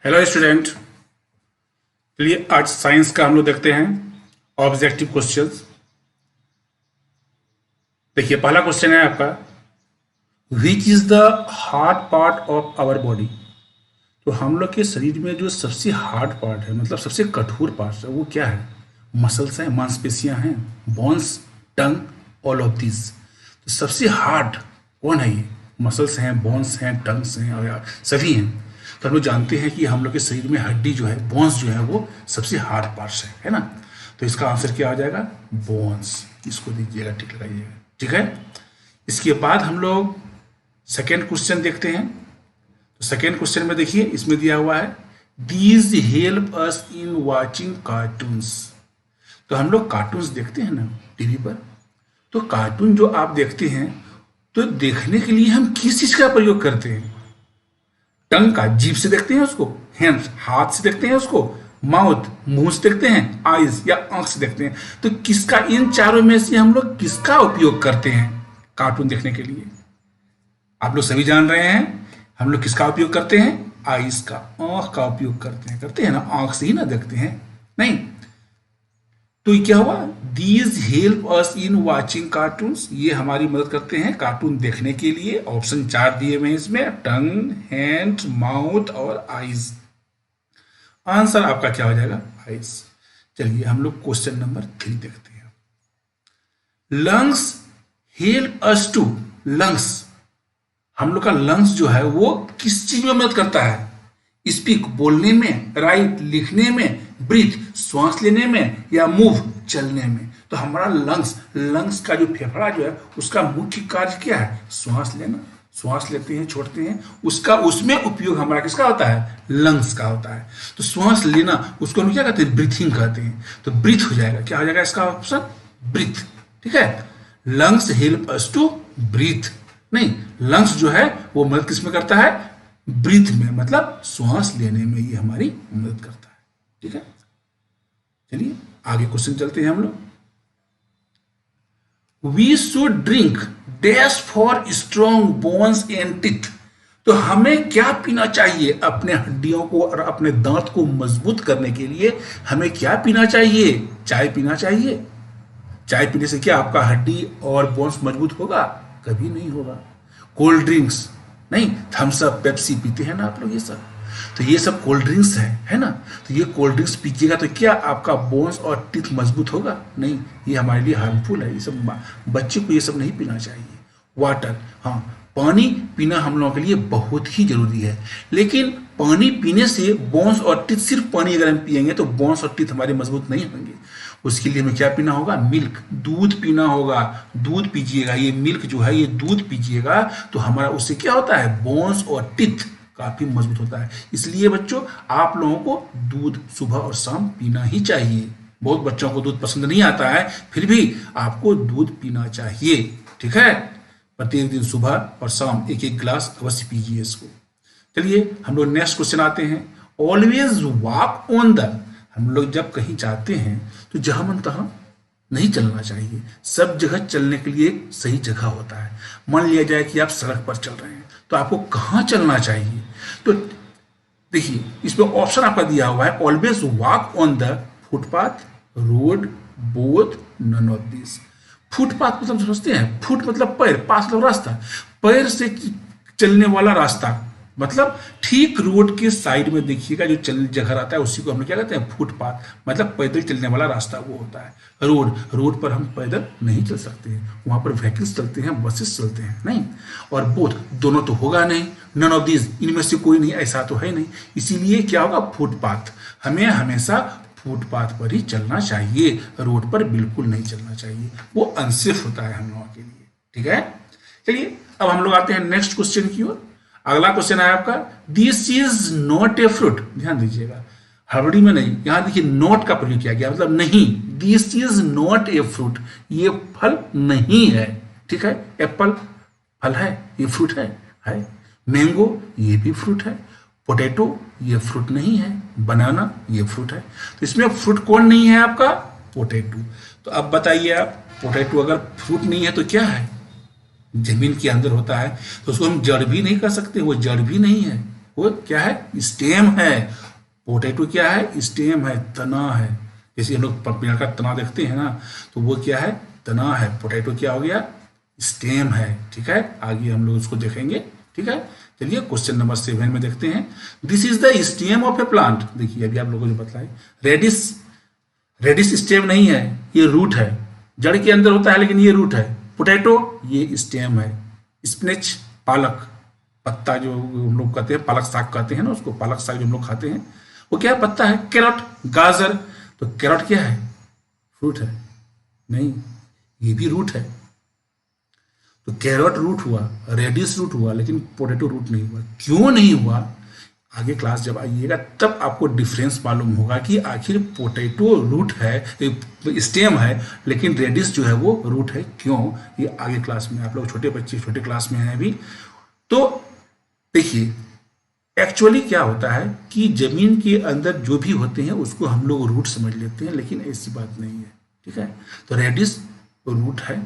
Hello student. चलिए आज science का हम लोग देखते हैं ऑब्जेक्टिव क्वेश्चंस। देखिए पहला क्वेश्चन है आपका, which is the hard part of our body. तो हम लोग के शरीर में जो सबसे हार्ड पार्ट है, मतलब सबसे कठोर पार्ट है, वो क्या है? मसल्स हैं, मांसपेशियां हैं, bones, tongue, all of this. तो सबसे हार्ड कौन है? ये मसल्स हैं, बोन्स हैं, टंग्स हैं और सभी हैं। तो हम लोग जानते हैं कि हम लोग के शरीर में हड्डी जो है, बोन्स जो है, वो सबसे हार्ड पार्ट्स है ना। तो इसका आंसर क्या आ जाएगा? बोन्स। इसको दीजिएगा, टिक लगाइएगा, ठीक है। इसके बाद हम लोग सेकेंड क्वेश्चन देखते हैं। तो सेकेंड क्वेश्चन में देखिए, इसमें दिया हुआ है these help us in watching cartoons. तो हम लोग कार्टून्स देखते हैं ना टीवी पर। तो कार्टून जो आप देखते हैं, तो देखने के लिए हम किस चीज का प्रयोग करते हैं? टंग का, जीभ से देखते हैं उसको, हैंड्स हाथ से देखते हैं उसको, माउथ मुंह से देखते हैं, आईज या आंख से देखते हैं। तो किसका, इन चारों में से हम लोग किसका उपयोग करते हैं कार्टून देखने के लिए? आप लोग सभी जान रहे हैं हम लोग किसका उपयोग करते हैं? आईज का, आंख का उपयोग करते हैं ना, आंख से ही ना देखते हैं, नहीं। तो ये क्या हुआ? These help us in watching cartoons. ये हमारी मदद करते हैं कार्टून देखने के लिए। ऑप्शन 4 दिए हुए हैं इसमें, टंग, हैंड, माउथ और आईज। आंसर आपका क्या हो जाएगा? आईज। चलिए हम लोग क्वेश्चन नंबर 3 देखते हैं। Lungs help us to. Lungs, हम लोग का लंग्स जो है वो किस चीज में मदद करता है? स्पीक, बोलने में, राइट, लिखने में, ब्रीथ, श्वास लेने में, या मूव, चलने में। तो हमारा लंग्स का जो फेफड़ा जो है, उसका मुख्य कार्य क्या है? श्वास लेना। श्वास लेते हैं, छोड़ते हैं, उसका उसमें उपयोग हमारा किसका होता है? लंग्स का होता है। तो श्वास लेना, उसको हम क्या कहते हैं? ब्रीथिंग कहते हैं। तो ब्रीथ हो जाएगा, क्या हो जाएगा इसका ऑप्शन? ब्रीथ, ठीक है। Lungs help us to breathe. नहीं, लंग्स जो है वो मदद किसमें करता है? ब्रीथ में, मतलब श्वास लेने में ये हमारी मदद करता है, ठीक है। चलिए आगे क्वेश्चन चलते हैं हम लोग। We should drink dash for strong bones and teeth. तो हमें क्या पीना चाहिए अपने हड्डियों को और अपने दांत को मजबूत करने के लिए? हमें क्या पीना चाहिए? चाय पीना चाहिए। चाय पीने से क्या आपका हड्डी और बोन्स मजबूत होगा? कभी नहीं होगा। कोल्ड ड्रिंक्स नहीं, थम्स अप, पेप्सी पीते हैं ना आप लोग, ये सब। तो ये सब कोल्ड ड्रिंक्स है ना। तो ये कोल्ड ड्रिंक्स पीजिएगा तो क्या आपका बोन्स और टीथ मजबूत होगा? नहीं, ये हमारे लिए हार्मफुल है। ये सब बच्चे को ये सब नहीं पीना चाहिए। वाटर, हाँ, पानी पीना हम लोगों के लिए बहुत ही जरूरी है। लेकिन पानी पीने से बोन्स और टीथ, सिर्फ पानी अगर हम पिएंगे तो बोन्स और टीथ हमारे मजबूत नहीं होंगे। उसके लिए हमें क्या पीना होगा? मिल्क, दूध पीना होगा। दूध पीजिएगा, ये मिल्क जो है ये दूध पीजिएगा तो हमारा उससे क्या होता है? बोन्स और टीथ काफी मजबूत होता है। इसलिए बच्चों आप लोगों को दूध सुबह और शाम पीना ही चाहिए। बहुत बच्चों को दूध पसंद नहीं आता है, फिर भी आपको दूध पीना चाहिए, ठीक है। प्रत्येक दिन सुबह और शाम एक एक गिलास अवश्य पीजिए इसको। चलिए हम लोग नेक्स्ट क्वेश्चन आते हैं। Always walk on the. हम लोग जब कहीं जाते हैं तो जहां मन तहां नहीं चलना चाहिए। सब जगह चलने के लिए एक सही जगह होता है। मान लिया जाए कि आप सड़क पर चल रहे हैं, तो आपको कहाँ चलना चाहिए? तो देखिए इसमें ऑप्शन आपका दिया हुआ है, always walk on the footpath, road, both, none of this. Footpath मतलब समझते हैं? फुट मतलब पैर, पाथ मतलब रास्ता, पैर से चलने वाला रास्ता, मतलब ठीक रोड के साइड में देखिएगा जो चल जगह रहता है उसी को हम लोग क्या कहते हैं? फुटपाथ, मतलब पैदल चलने वाला रास्ता वो होता है। रोड पर हम पैदल नहीं चल सकते हैं, वहां पर व्हीकल्स चलते हैं, बसेस चलते हैं, नहीं। और बोथ, दोनों तो होगा नहीं। नन ऑफ दिस, इनमें से कोई नहीं, ऐसा तो है नहीं। इसीलिए क्या होगा? फुटपाथ। हमें हमेशा फुटपाथ पर ही चलना चाहिए, रोड पर बिल्कुल नहीं चलना चाहिए, वो अनसेफ होता है हम लोगों के लिए, ठीक है। चलिए अब हम लोग आते हैं नेक्स्ट क्वेश्चन की ओर। अगला क्वेश्चन है आपका, this is not a fruit. ध्यान दीजिएगा, हड़बड़ी में नहीं, यहां देखिए नॉट का प्रयोग किया गया, मतलब नहीं। This is not a fruit, ये फल नहीं है, ठीक है। एप्पल फल है, ये फ्रूट है। मैंगो ये भी फ्रूट है। पोटैटो ये फ्रूट नहीं है। बनाना ये फ्रूट है। तो इसमें फ्रूट कौन नहीं है आपका? पोटैटो। तो अब बताइए आप, पोटैटो अगर फ्रूट नहीं है तो क्या है? जमीन के अंदर होता है, तो उसको हम जड़ भी नहीं कर सकते, वो जड़ भी नहीं है, वो क्या है, स्टेम है। पोटैटो क्या है, स्टेम है, तना है। जैसे हम लोग पेड़ का तना देखते हैं ना, तो वो क्या है, तना है। पोटैटो क्या हो गया, स्टेम है। ठीक है, आगे हम लोग उसको देखेंगे। ठीक है, चलिए क्वेश्चन नंबर 7 में देखते हैं। This is the stem of A plant. देखिए अभी आप लोगों को जो बताए, रेडिस, रेडिस स्टेम नहीं है, ये रूट है। जड़ के अंदर होता है लेकिन ये रूट है। पोटैटो ये स्टेम है। स्पिनच पालक, पत्ता जो हम लोग कहते हैं, पालक साग कहते हैं ना उसको, पालक साग जो हम लोग खाते हैं वो क्या है, पत्ता है। कैरट गाजर, तो कैरट क्या है, फ्रूट है। नहीं, ये भी रूट है। तो कैरट रूट हुआ, रेडिस रूट हुआ, लेकिन पोटैटो रूट नहीं हुआ। क्यों नहीं हुआ, आगे क्लास जब आइएगा तब आपको डिफरेंस मालूम होगा कि आखिर पोटैटो रूट है, स्टेम है, लेकिन रेडिस जो है वो रूट है। क्यों, ये आगे क्लास में, आप लोग छोटे बच्चे छोटे क्लास में हैं अभी। तो देखिए एक्चुअली क्या होता है कि जमीन के अंदर जो भी होते हैं उसको हम लोग रूट समझ लेते हैं, लेकिन ऐसी बात नहीं है। ठीक है, तो रेडिस रूट है,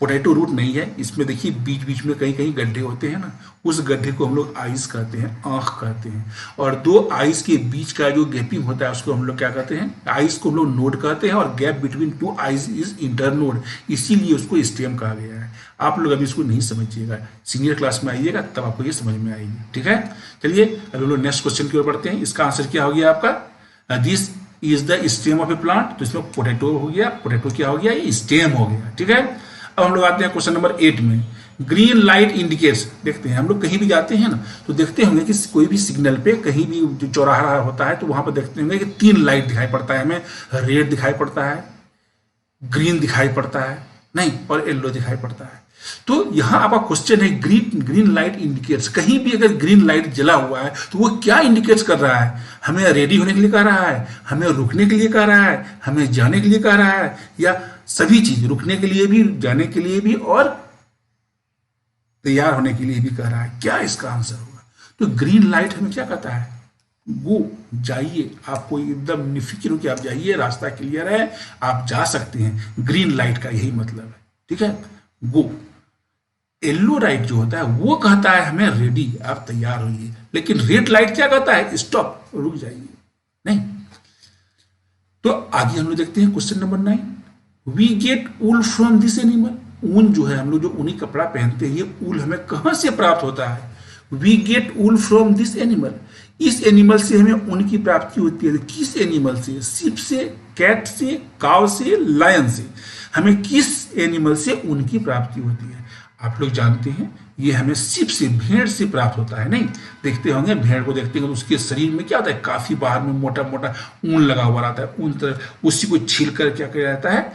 पोटैटो रूट नहीं है। इसमें देखिए बीच बीच में कहीं कहीं गड्ढे होते हैं ना, उस गड्ढे को हम लोग आइस कहते हैं, आंख कहते हैं। और दो आइस के बीच का जो गैपिंग होता है उसको हम लोग क्या कहते हैं, आइस को हम लोग नोड कहते हैं, और gap between two ice is internode, इसीलिए उसको स्टेम कहा गया है। आप लोग अभी इसको नहीं समझिएगा, सीनियर क्लास में आइएगा तब आपको ये समझ में आएगी। ठीक है, चलिए अभी हम लोग नेक्स्ट क्वेश्चन की ओर बढ़ते हैं। इसका आंसर क्या हो गया आपका, this is the stem of A plant. तो इसमें पोटैटो हो गया, पोटैटो क्या हो गया, ये स्टेम हो गया। ठीक है, अब हम लोग आते हैं क्वेश्चन नंबर 8 में। ग्रीन लाइट इंडिकेट्स, देखते हैं हम लोग कहीं भी जाते हैं ना तो देखते होंगे कि कोई भी सिग्नल पे कहीं भी जो चौराहा होता है तो वहां पर देखते होंगे कि 3 लाइट दिखाई पड़ता है हमें। रेड दिखाई पड़ता है, ग्रीन दिखाई पड़ता है, नहीं, और येलो दिखाई पड़ता है। तो यहां आपका क्वेश्चन है ग्रीन लाइट इंडिकेट्स। कहीं भी अगर ग्रीन लाइट जला हुआ है तो वो क्या इंडिकेट्स कर रहा है, हमें रेडी होने के लिए कह रहा है, हमें रुकने के लिए कह रहा है, हमें जाने के लिए कह रहा है, या सभी चीज, रुकने के लिए भी, जाने के लिए भी, और तैयार होने के लिए भी कह रहा है। क्या इसका आंसर होगा, तो ग्रीन लाइट हमें क्या कहता है, वो जाइए, आपको एकदम निफिक्र हो कि आप जाइए, रास्ता क्लियर है, आप जा सकते हैं। ग्रीन लाइट का यही मतलब है। ठीक है, गो। येलो लाइट जो होता है वो कहता है हमें रेडी, आप तैयार होइए। लेकिन रेड लाइट क्या कहता है, स्टॉप, रुक जाइए। नहीं, तो आगे हम लोग देखते हैं question number 9। We get wool from this animal. ऊन जो है, हम लोग जो ऊनी कपड़ा पहनते हैं, ये ऊल हमें कहां से प्राप्त होता है, we get wool from this animal. इस एनिमल से हमें ऊन की प्राप्ति होती है। किस एनिमल से, शिप से, कैट से, काव से, लायन से, हमें किस एनिमल से ऊन की प्राप्ति होती है। आप लोग जानते हैं ये हमें शिप से, भेड़ से प्राप्त होता है। नहीं, देखते होंगे भेड़ को देखते हैं तो उसके शरीर में क्या होता है, काफी बाहर में मोटा मोटा ऊन लगा हुआ रहता है। ऊन तरह उसी को छील कर क्या किया जाता है,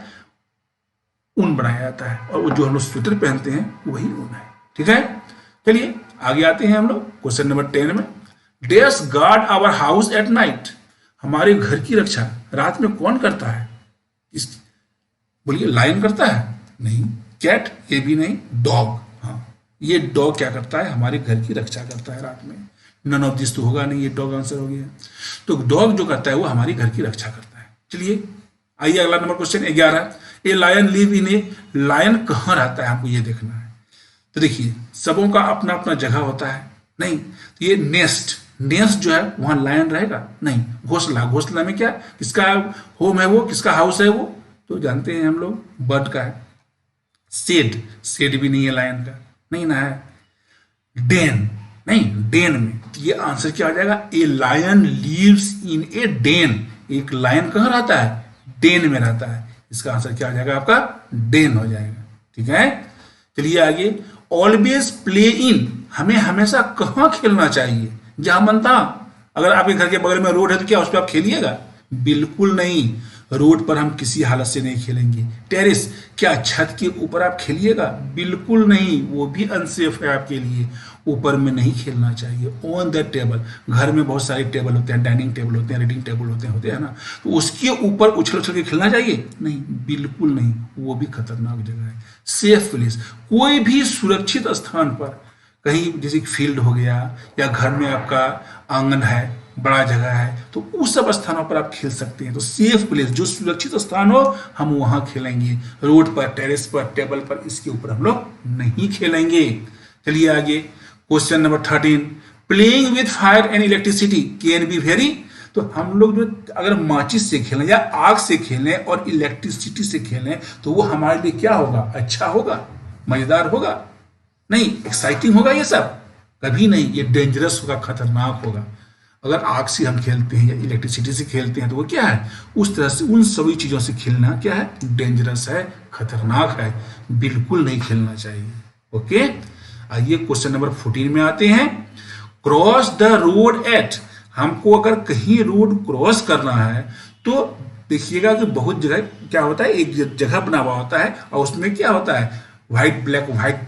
ऊन बनाया जाता है, और वो जो हम लोग स्वेटर पहनते हैं वही ऊन है। ठीक है, चलिए आगे आते हैं हम लोग क्वेश्चन नंबर 10 में। Dares guard our house at night. हमारे घर की रक्षा रात में कौन करता है, इस बोलिए, लायन करता है? नहीं। कैट? ये भी नहीं। डॉग? हाँ, ये डॉग क्या करता है, हमारे घर की रक्षा करता है रात में। नन ऑफ दिस तो होगा नहीं, ये डॉग आंसर हो गया। तो डॉग जो करता है वो हमारी घर की रक्षा करता है। चलिए आइए अगला number question 11। A lion live in a. Lion कहाँ रहता है, हमको ये देखना है। तो देखिए सबों का अपना अपना जगह होता है। नहीं, तो ये नेस्ट, नेस्ट जो है वहां लायन रहेगा? नहीं। घोंसला, घोंसला में क्या, किसका होम है वो, किसका हाउस है वो, तो जानते हैं हम लोग, बर्ड का है। शेड, शेड भी नहीं है लायन का, नहीं ना है। डेन, नहीं, डेन में, तो ये आंसर क्या हो जाएगा, a lion lives in a den. एक लायन कहाँ रहता है, डेन में रहता है। इसका आंसर क्या हो जाएगा आपका, डेन हो जाएगा। ठीक है, चलिए आगे। ऑलवेज प्ले इन, हमें हमेशा कहाँ खेलना चाहिए, जहां मन तहां। अगर आपके घर के बगल में रोड है तो क्या उस पर आप खेलिएगा, बिल्कुल नहीं। रोड पर हम किसी हालत से नहीं खेलेंगे। टेरेस, क्या छत के ऊपर आप खेलिएगा, बिल्कुल नहीं, वो भी अनसेफ है आपके लिए। ऊपर में नहीं खेलना चाहिए। ऑन द टेबल, घर में बहुत सारे टेबल होते हैं, डाइनिंग टेबल होते हैं, रीडिंग टेबल होते हैं ना, तो उसके ऊपर उछल उछल के खेलना चाहिए? नहीं, बिल्कुल नहीं, वो भी खतरनाक जगह है। सेफ प्लेस, कोई भी सुरक्षित स्थान पर, कहीं जैसे फील्ड हो गया, या घर में आपका आंगन है, बड़ा जगह है, तो उस सब स्थानों पर आप खेल सकते हैं। तो सेफ प्लेस, जो सुरक्षित स्थान हो, हम वहां खेलेंगे। रोड पर, टेरेस पर, टेबल पर, इसके ऊपर हम लोग नहीं खेलेंगे। चलिए आगे question number 13। Playing with fire and electricity can be very. तो हम लोग जो अगर माचिस से खेलें या आग से खेलें और इलेक्ट्रिसिटी से खेलें तो वो हमारे लिए क्या होगा, अच्छा होगा, मजेदार होगा, नहीं एक्साइटिंग होगा ये सब, कभी नहीं, ये डेंजरस होगा, खतरनाक होगा। अगर आग से हम खेलते हैं या इलेक्ट्रिसिटी से खेलते हैं तो वो क्या है, उस तरह से उन सभी चीजों से खेलना क्या है, डेंजरस है, खतरनाक है, बिल्कुल नहीं खेलना चाहिए। ओके, आइए क्वेश्चन नंबर 14 में आते हैं। क्रॉस द रोड एट, हमको अगर कहीं रोड क्रॉस करना है तो देखिएगा कि बहुत जगह क्या होता है, एक जगह बना हुआ होता है और उसमें क्या होता है, व्हाइट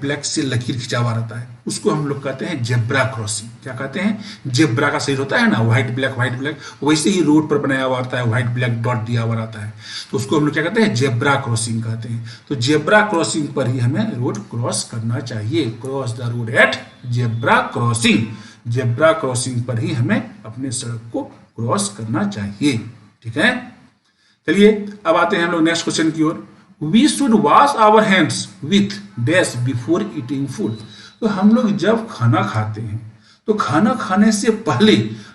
ब्लैक से लकीर खिंचा हुआ रहता है, उसको हम लोग कहते हैं जेब्रा क्रॉसिंग। क्या कहते हैं, जेब्रा का शरीर होता है ना, व्हाइट ब्लैक, वैसे ही रोड पर बनाया हुआ होता है, व्हाइट ब्लैक डॉट दिया हुआ रहता है, तो उसको हम लोग क्या कहते हैं, जेब्रा क्रॉसिंग कहते हैं। तो जेब्रा क्रॉसिंग पर ही हमें रोड क्रॉस करना चाहिए। Cross the road at zebra crossing, zebra crossing पर ही हमें अपने सड़क को क्रॉस करना चाहिए। ठीक है, चलिए अब आते हैं हम लोग नेक्स्ट क्वेश्चन की ओर। We should wash our hands with dash before eating food. तो हम लोग जब खाना खाते हैं तो खाना खाने से पहले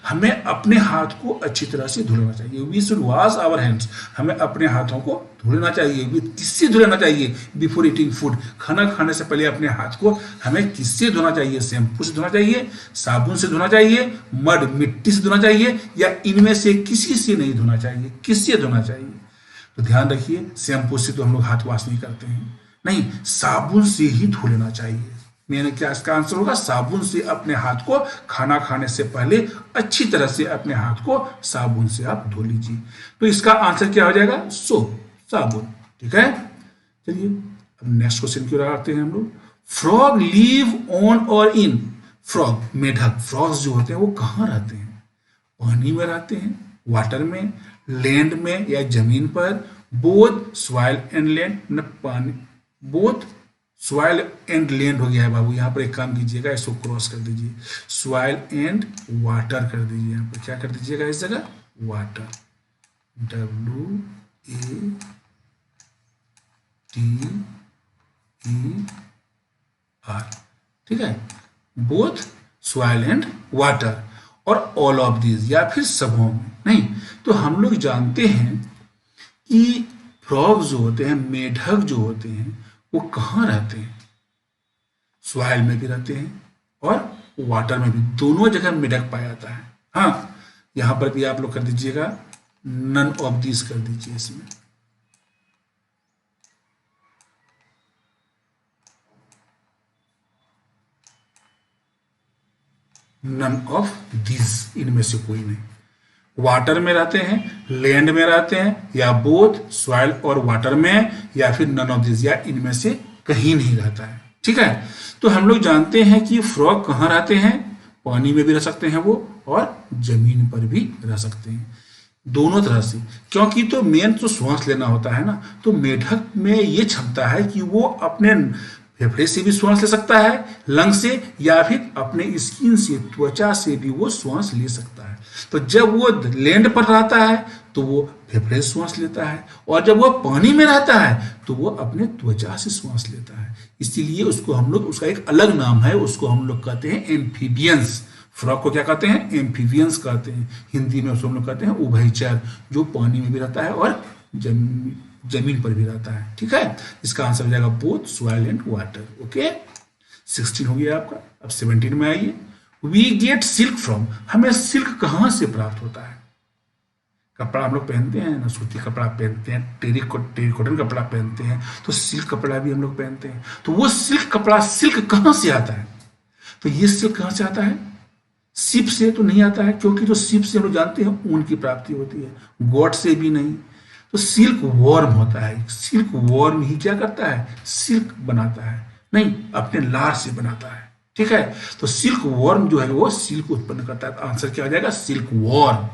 हमें अपने हाथ को अच्छी तरह से धो लेना चाहिए। We should wash our hands, हमें अपने हाथों को धो लेना चाहिए। विथ किससे धो लेना चाहिए, बिफोर ईटिंग फूड, खाना खाने से पहले अपने हाथ को हमें किससे धोना चाहिए, शैम्पू से धोना चाहिए, साबुन से धोना चाहिए, मड मिट्टी से धोना चाहिए, या इनमें से किसी से नहीं धोना चाहिए, किससे धोना चाहिए। तो ध्यान रखिए, शैम्पू से तो हम लोग हाथ वॉश नहीं करते हैं, नहीं, साबुन से ही धो लेना चाहिए। मैंने क्या इसका आंसर होगा, साबुन से अपने हाथ को खाना खाने से पहले अच्छी तरह से अपने हाथ को साबुन से आप धो लीजिए। तो इसका आंसर क्या हो जाएगा, सोप, साबुन। ठीक है, चलिए अब नेक्स्ट क्वेश्चन की ओर आते हैं हम लोग। फ्रॉग लिव ऑन और इन, फ्रॉग मेढक, फ्रॉग्स जो होते हैं वो कहाँ रहते हैं, पानी में रहते हैं, वाटर में, लैंड में या जमीन पर, बोथ सॉइल एंड लैंड, न पानी, बोथ सॉइल एंड लैंड हो गया है बाबू, यहाँ पर एक काम कीजिएगा, इसको क्रॉस कर दीजिए, सॉइल एंड वाटर कर दीजिए, यहाँ पर क्या कर दीजिएगा इस जगह, वाटर, WATER। ठीक है, बोथ सॉइल एंड वाटर और ऑल ऑफ दीज, या फिर सबों में, नहीं। तो हम लोग जानते हैं कि फ्रॉग जो होते हैं, मेढक जो होते हैं, वो कहाँ रहते हैं, सॉइल में भी रहते हैं और वाटर में भी, दोनों जगह मेढक पाया जाता है। हाँ, यहां पर भी आप लोग कर दीजिएगा, नन ऑफ दीज कर दीजिए इसमें, नन ऑफ दीज, इनमें से कोई नहीं। वाटर में रहते हैं, लैंड में रहते हैं, या बोथ सॉइल और वाटर में, या फिर नन ऑफ दिस, या इनमें से कहीं नहीं रहता है। ठीक है, तो हम लोग जानते हैं कि फ्रॉग कहाँ रहते हैं, पानी में भी रह सकते हैं वो, और जमीन पर भी रह सकते हैं, दोनों तरह से। क्योंकि तो मेन तो श्वास लेना होता है ना, तो मेढक में ये क्षमता है कि वो अपने फेफड़े से भी श्वास ले सकता है, लंग से, या फिर अपने स्किन से, त्वचा से भी वो श्वास ले सकता है। तो जब वो लैंड पर रहता है तो वो फेफड़े से श्वास लेता है, और जब वो पानी में रहता है तो वो अपने त्वचा से श्वास लेता है। इसीलिए उसको हम लोग, उसका एक अलग नाम है, उसको हम लोग कहते हैं एम्फीबियंस। फ्रॉग को क्या कहते हैं, एम्फीबियंस कहते हैं। हिंदी में उसको हम लोग कहते हैं उभयचर, जो पानी में भी रहता है और जमीन पर भी रहता है। ठीक है, इसका आंसर हो जाएगा both soil and water. Okay, 16 हो गया आपका। अब 17 में आइए। वी गेट सिल्क फ्रॉम, हमें सिल्क कहाँ से प्राप्त होता है। कपड़ा हम लोग पहनते हैं ना, सूती कपड़ा पहनते हैं, टेरिकॉटन कपड़ा पहनते हैं, तो सिल्क कपड़ा भी हम लोग पहनते हैं। तो वो सिल्क कपड़ा, सिल्क कहाँ से आता है, तो ये सिल्क कहाँ से आता है, शिप से तो नहीं आता है, क्योंकि तो शिप से हम लोग जानते हैं ऊन की प्राप्ति होती है, गोट से भी नहीं। तो सिल्क वॉर्म होता है, सिल्क वॉर्म ही क्या करता है, सिल्क बनाता है, नहीं अपने लार से बनाता है। ठीक है, तो सिल्क वॉर्म जो है वो सिल्क उत्पन्न करता है। तो आंसर क्या हो जाएगा, सिल्क वॉर्म।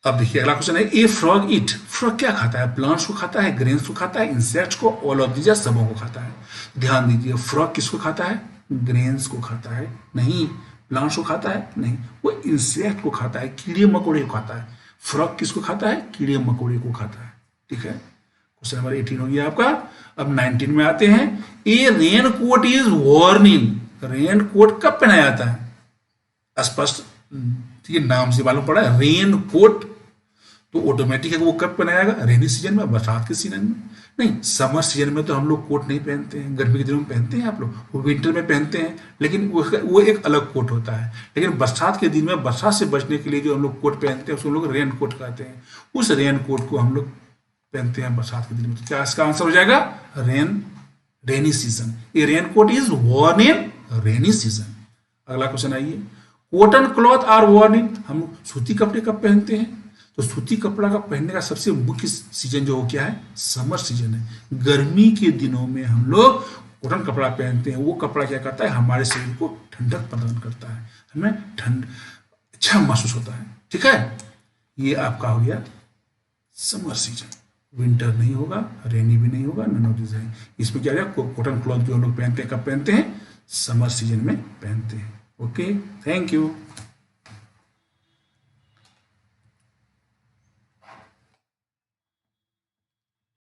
अब देखिए अगला क्वेश्चन है, ए फ्रॉग इट, फ्रॉग क्या खाता है, प्लांट्स को खाता है, ग्रेन्स को खाता है, इंसेक्ट्स को, ऑल ऑफ दीज, सबों को खाता है। ध्यान दीजिए, फ्रॉग किसको खाता है, ग्रेन्स को खाता है नहीं, प्लांट्स को खाता है नहीं, वो इंसेक्ट को खाता है, कीड़े मकोड़े को खाता है। फ्रॉग किसको खाता है, कीड़े मकोड़े को खाता है। ठीक है, क्वेश्चन नंबर 18 हो गया आपका। अब 19 में आते हैं, a raincoat is worn in raincoat कब पहना जाता है? स्पष्ट ठीक है, नाम से मालूम पड़ा है रेन कोट, तो ऑटोमेटिक है कि वो कब पहना जाएगा? रेनी सीजन में, बरसात के सीजन में नहीं। समर सीजन में तो हम लोग कोट नहीं पहनते हैं, गर्मी के दिनों में पहनते हैं आप लोग, वो विंटर में पहनते हैं, लेकिन वो एक अलग कोट होता है। लेकिन बरसात के दिन में बरसात से बचने के लिए जो हम लोग कोट पहनते हैं उसको हम लोग रेन कोट कहते हैं। उस रेन कोट को हम लोग पहनते हैं बरसात के दिन में। तो क्या इसका आंसर हो जाएगा? Rainy season. A raincoat is worn in rainy season. अगला क्वेश्चन आइए, cotton cloth are worn in, हम सूती कपड़े कब पहनते हैं? तो सूती कपड़ा का पहनने का सबसे मुख्य सीजन जो क्या है? समर सीजन है। गर्मी के दिनों में हम लोग कॉटन कपड़ा पहनते हैं। वो कपड़ा क्या करता है? हमारे शरीर को ठंडक प्रदान करता है, हमें ठंड अच्छा महसूस होता है। ठीक है, ये आपका हो गया समर सीजन। विंटर नहीं होगा, रेनी भी नहीं होगा, नन ऑफ दिस है। इसमें क्या है? कॉटन क्लॉथ जो हम लोग पहनते हैं कब पहनते हैं? समर सीजन में पहनते हैं। Okay, thank you.